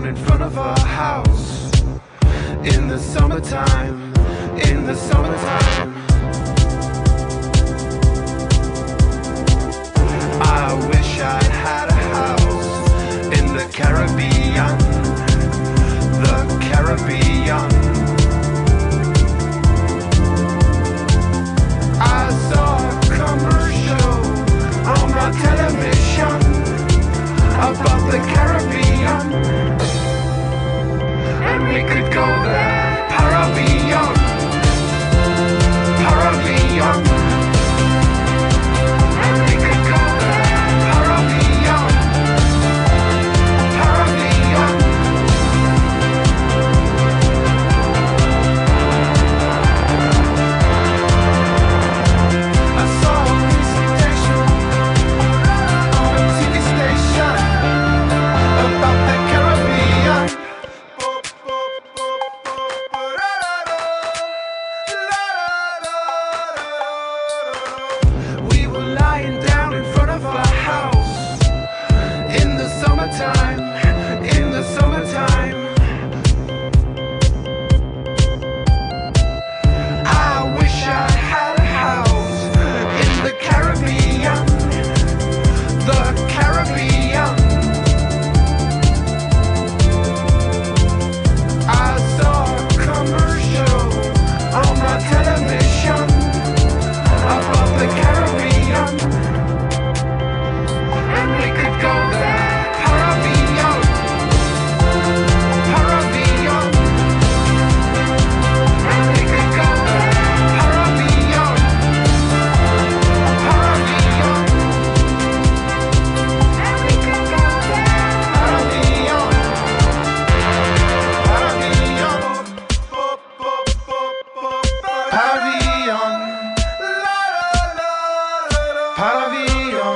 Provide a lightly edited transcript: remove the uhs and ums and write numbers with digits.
down in front of our house in the summertime, in the summertime. I wish I'd had a house in the Caribbean, the Caribbean. I saw a commercial on my television about the Caribbean, and we could go there, Caribbean, Caribbean. And we could go there, Caribbean, Caribbean. I saw a presentation on a TV station about the Caribbean. We were lying down in front of our house in the summertime, in the summertime. I wish I had a house in the Caribbean, the Caribbean. I saw a commercial on my television about the Caribbean, and we could go there, Caribbean, Caribbean. And we could go there, Caribbean, Caribbean. And we could go there, Caribbean, Caribbean, Caribbean, Caribbean.